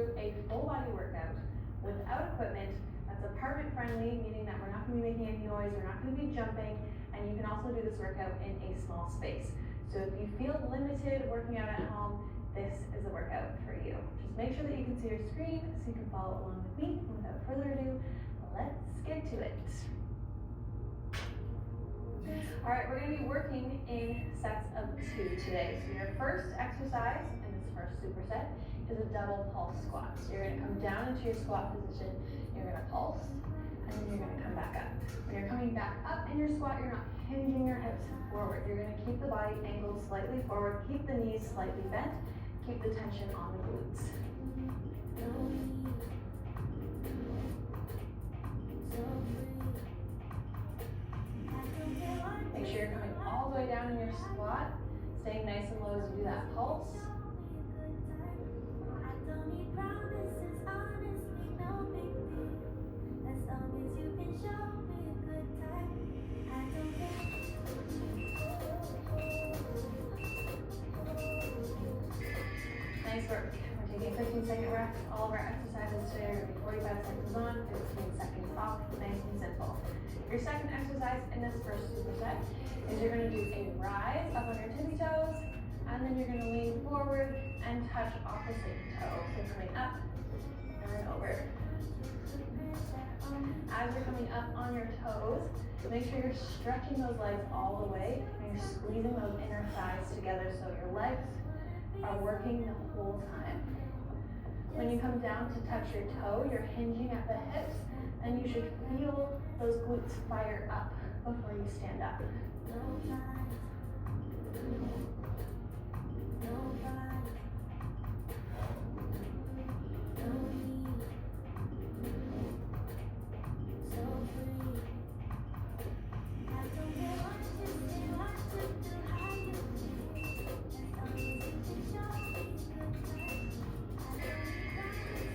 through a full body workout without equipment that's apartment friendly, meaning that we're not going to be making any noise, we're not going to be jumping, and you can also do this workout in a small space. So if you feel limited working out at home, this is a workout for you. Just make sure that you can see your screen so you can follow along with me. Without further ado, let's get to it. All right, we're going to be working in sets of 2 today. So your first exercise in this first superset is a double pulse squat. So you're going to come down into your squat position, you're going to pulse, and then you're going to come back up. When you're coming back up in your squat, you're not hinging your hips forward. You're going to keep the body angled slightly forward, keep the knees slightly bent, keep the tension on the glutes. Make sure you're coming all the way down in your squat, staying nice and low as you do that pulse. Nice work. We're taking a 15-second rest. All of our exercises today are going to be 45 seconds on, 15 seconds off. Nice and simple. Your second exercise in this first superset is you're going to do a rise up on your tippy toes, and then you're going to lean forward and touch opposite toe. So coming up and over. As you're coming up on your toes, make sure you're stretching those legs all the way and you're squeezing those inner thighs together so your legs are working the whole time. When you come down to touch your toe, you're hinging at the hips, and you should feel those glutes fire up before you stand up.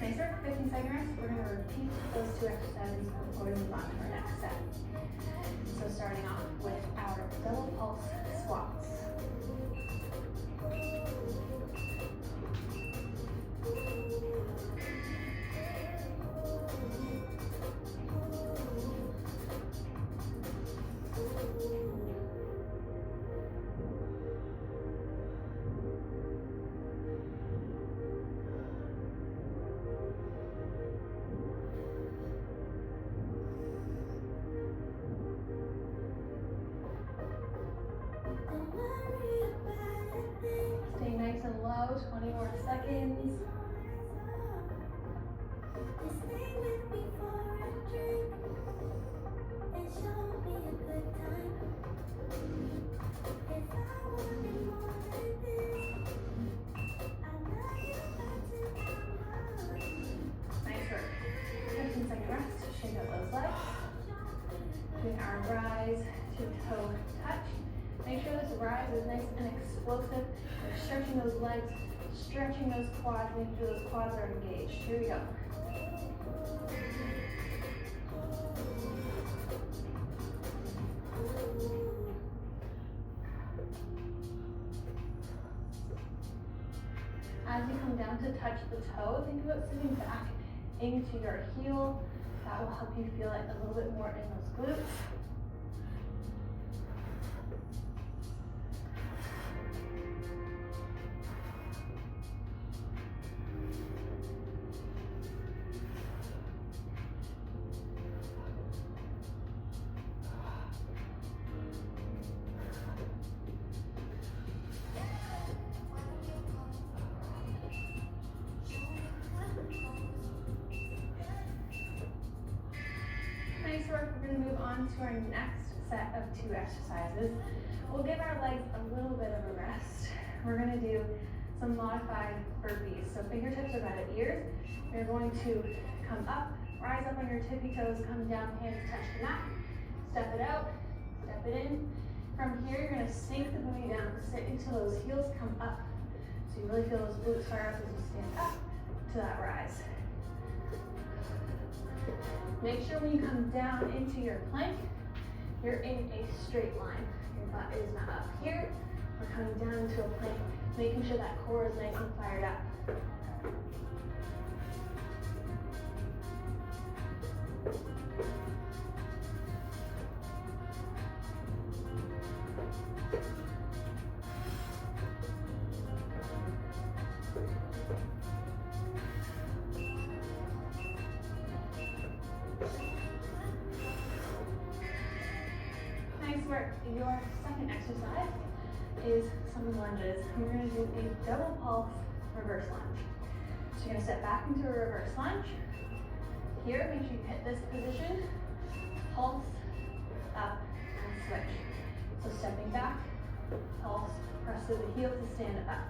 Nice work, 15-second rest. We're going to repeat those 2 exercises before we move on to our next set. So starting off with our double pulse squats. Stay nice and low, 20 more seconds. Nice work. 15-second rest. Shake out those legs. Doing our rise to toe touch. Make sure this rise is nice and explosive. We're stretching those legs, stretching those quads, making sure those quads are engaged. Here we go. As you come down to touch the toe, think about sitting back into your heel. That will help you feel it a little bit more in those glutes. Nice work. We're going to move on to our next set of 2 exercises. We'll give our legs a little bit of a rest. We're going to do some modified burpees. So fingertips are by the ears. You're going to come up, rise up on your tippy toes, come down, hands touch the mat, step it out, step it in. From here, you're going to sink the booty down, sit until those heels come up. So you really feel those glutes fire up as you stand up to that rise. Make sure when you come down into your plank, you're in a straight line. Your butt is not up here. We're coming down into a plank, making sure that core is nice and fired up. Nice work. Your second exercise is some lunges. We're going to do a double pulse reverse lunge. So you're going to step back into a reverse lunge. Here, make sure you hit this position, pulse, up, and switch. So stepping back, pulse, press through the heel to stand up.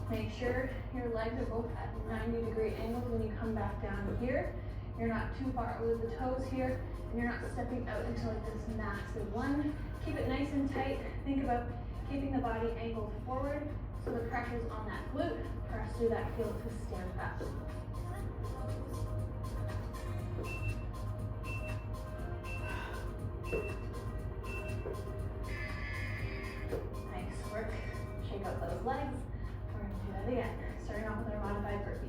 Make sure your legs are both at 90-degree angles when you come back down here. You're not too far over the toes here, and you're not stepping out into like this massive lunge. Keep it nice and tight. Think about keeping the body angled forward so the pressure's on that glute. Press through that heel to stand up. Nice work. Shake out those legs. We're going to do that again, starting off with our modified burpees.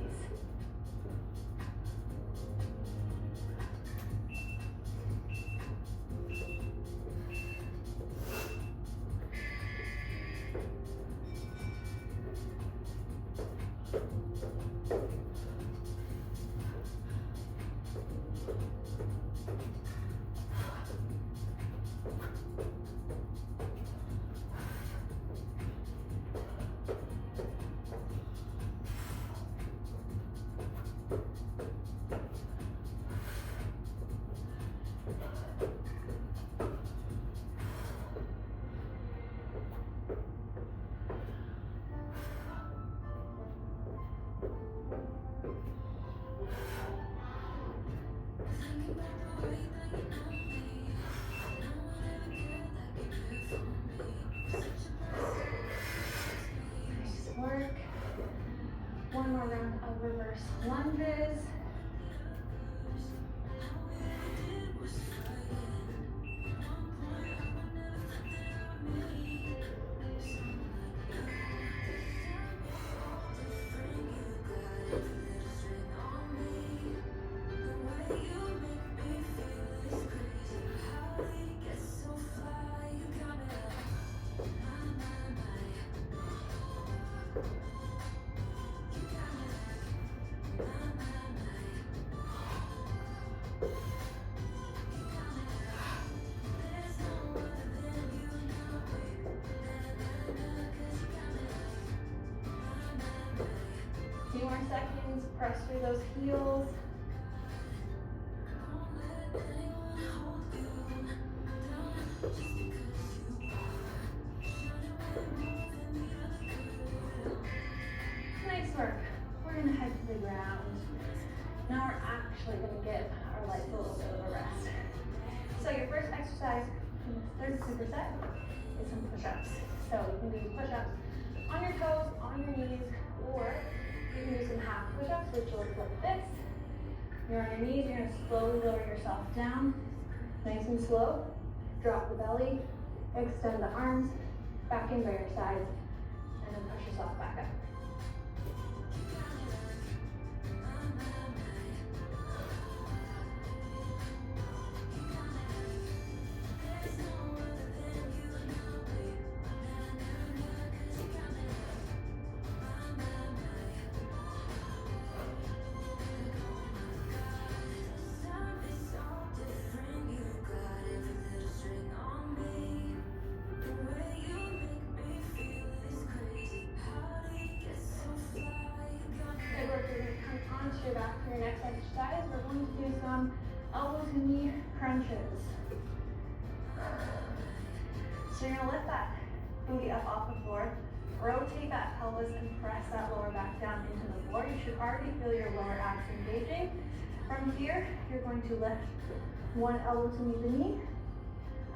Nice work. One more round of reverse lunges. Few more seconds, press through those heels. Nice work. We're gonna head to the ground. Now we're actually gonna give our legs a little bit of a rest. So your first exercise in this third superset is some push-ups. So you can do push-ups on your toes, on your knees, or you can do some half push-ups, which looks like this. You're on your knees, you're gonna slowly lower yourself down. Nice and slow. Drop the belly, extend the arms, back in by your sides, and then push yourself back up. Your back for your next exercise. We're going to do some elbow to knee crunches. So you're going to lift that booty up off the floor, rotate that pelvis and press that lower back down into the floor. You should already feel your lower abs engaging. From here, you're going to lift one elbow to meet the knee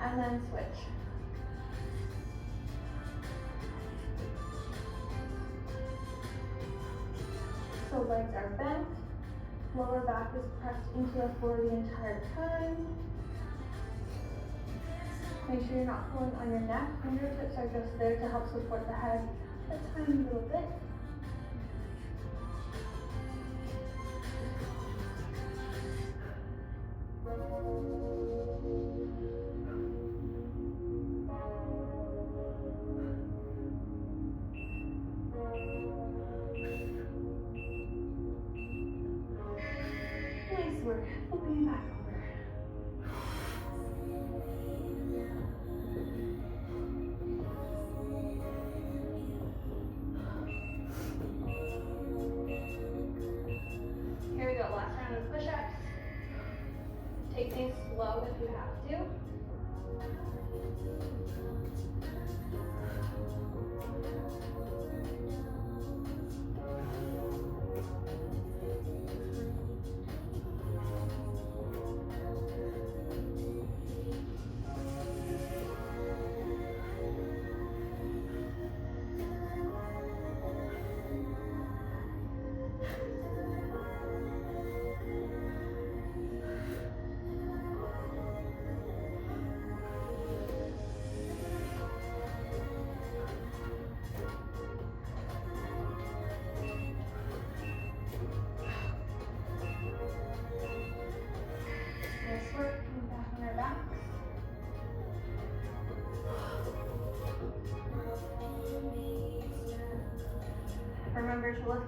and then switch. So legs are bent, lower back is pressed into the floor the entire time. Make sure you're not pulling on your neck. Fingertips are just there to help support the head a tiny little bit.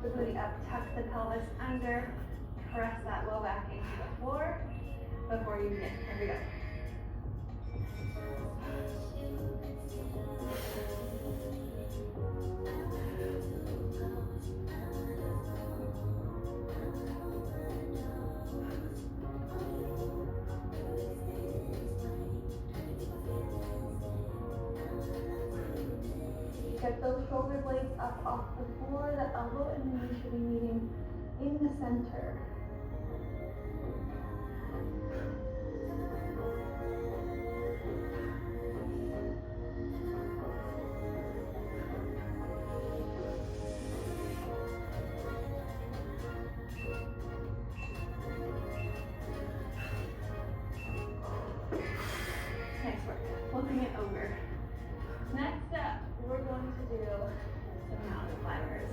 the booty up, tuck the pelvis under, press that low back into the floor before you begin. Here we go. Get those shoulder blades up off the floor, the elbow and the knee should be meeting in the center. Nice work. Flipping it over. Next up, we're going to do some mountain climbers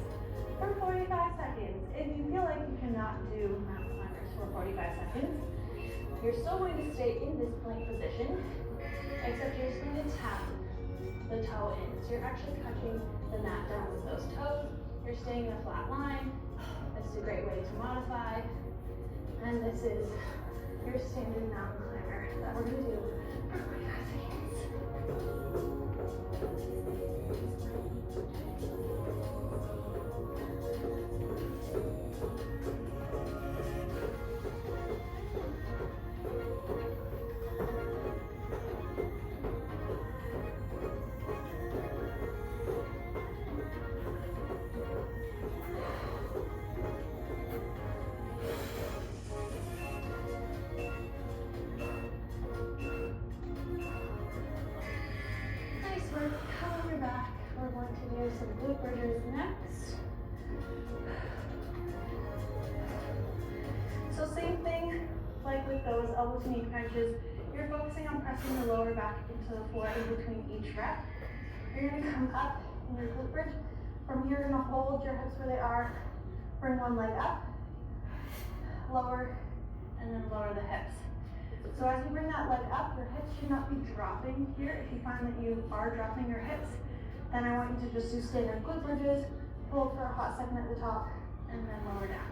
for 45 seconds. If you feel like you cannot do mountain climbers for 45 seconds, you're still going to stay in this plank position, except you're just going to tap the toe in. So you're actually touching the mat down with those toes. You're staying in a flat line. This is a great way to modify. And this is your standard mountain climber that we're going to do for 45 seconds. We're going to do some glute bridges next. So same thing like with those elbow to knee crunches. You're focusing on pressing the lower back into the floor in between each rep. You're going to come up in your glute bridge. From here, you're going to hold your hips where they are. Bring one leg up, lower, and then lower the hips. So as you bring that leg up, your hips should not be dropping here. If you find that you are dropping your hips, then I want you to just do standard glute bridges, hold for a hot second at the top, and then lower down.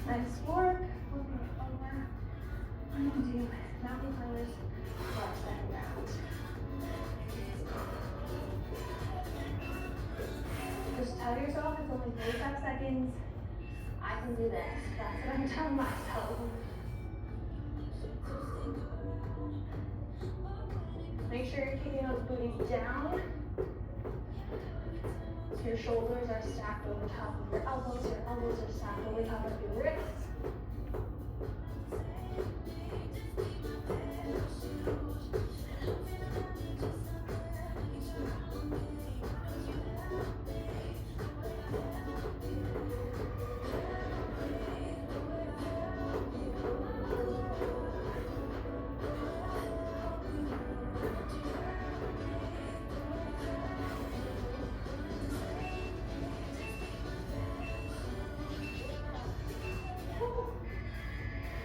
Nice work. Moving it over. I'm going to do mountain climbers for our second round. Just tell yourself it's only 45 seconds. I can do this. That's what I'm telling myself. Make sure you're keeping those booties down. Your shoulders are stacked over top of your elbows are stacked over top of your wrists.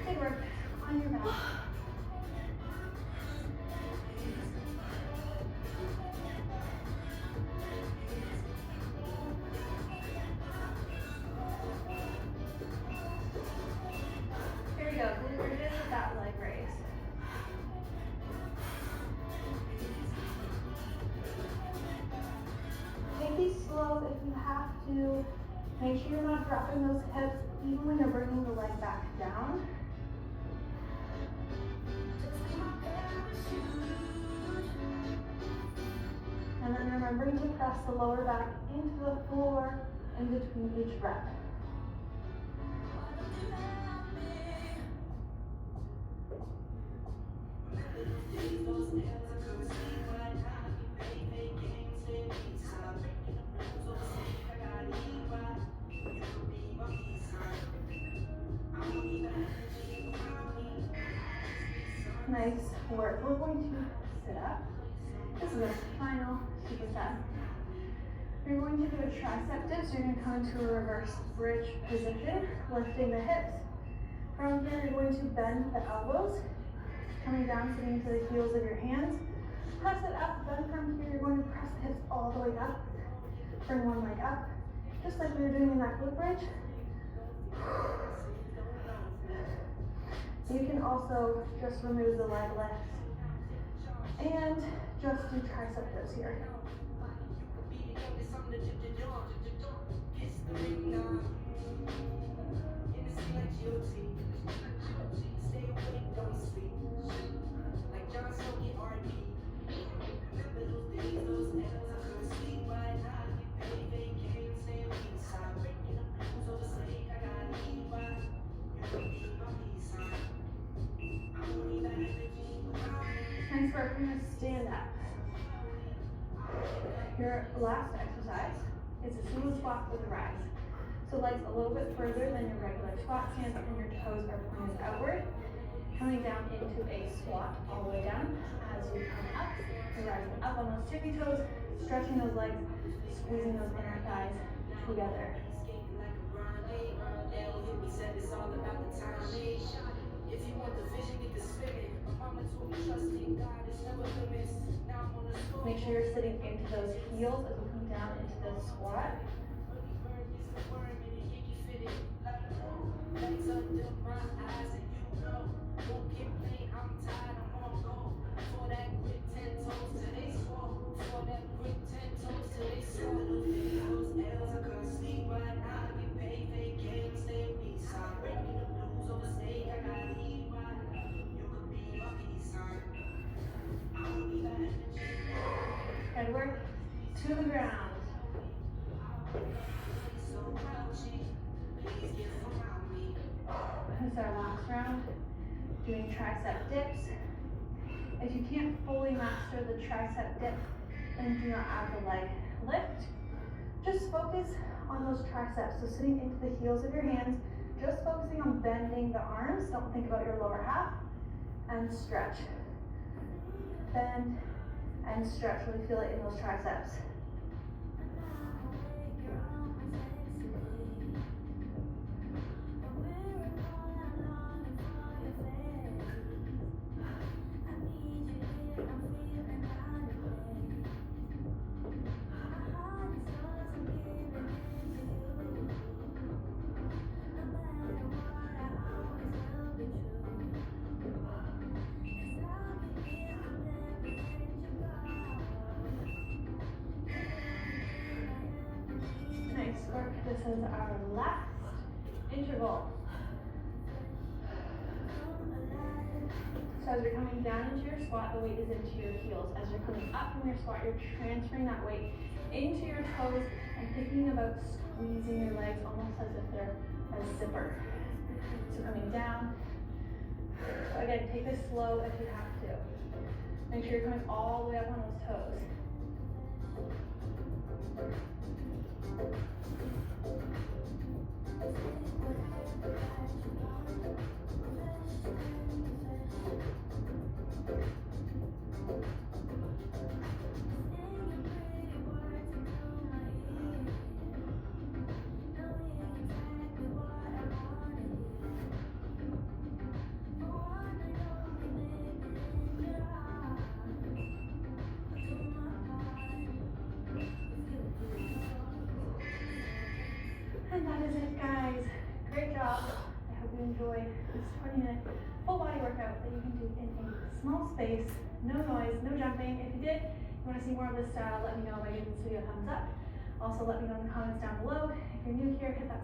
Good work on your back. Here we go, glute bridges with that leg raise. Take these slow if you have to. Make sure you're not dropping those hips even when you're bringing the leg back down. And then remembering to press the lower back into the floor in between each rep. nice work. We're going to sit up. This is a final superset. You're going to do a tricep dip, so you're going to come into a reverse bridge position, lifting the hips. From here, you're going to bend the elbows, coming down, sitting into the heels of your hands. Press it up, then from here, you're going to press the hips all the way up. Bring one leg up, just like we were doing in that glute bridge. You can also just remove the leg lift and just do tricep dips here. Nice work. We're going to stand up. Your last exercise is a sumo squat with a rise. So legs a little bit further than your regular squat stance, and your toes are pointed outward. Coming down into a squat all the way down. As you come up, you're rising up on those tippy toes, stretching those legs, squeezing those inner thighs together. Make sure you're sitting into those heels as you come down into the squat. Good work. To the ground. This is our last round. Doing tricep dips. If you can't fully master the tricep dip, then do not add the leg lift. Just focus on those triceps. So sitting into the heels of your hands, just focusing on bending the arms. Don't think about your lower half. And stretch. Bend and stretch. Really feel it in those triceps. This is our last interval. So as you're coming down into your squat, the weight is into your heels. As you're coming up from your squat, you're transferring that weight into your toes and thinking about squeezing your legs almost as if they're a zipper. So coming down. So again, take this slow if you have to. Make sure you're coming all the way up on those toes. And that is it, guys. Great job. I hope you enjoyed this 20-minute full body workout that you can do in a small space, no noise, no jumping. If you did, you want to see more of this style, let me know by giving this video a thumbs up. Also, let me know in the comments down below. If you're new here, hit that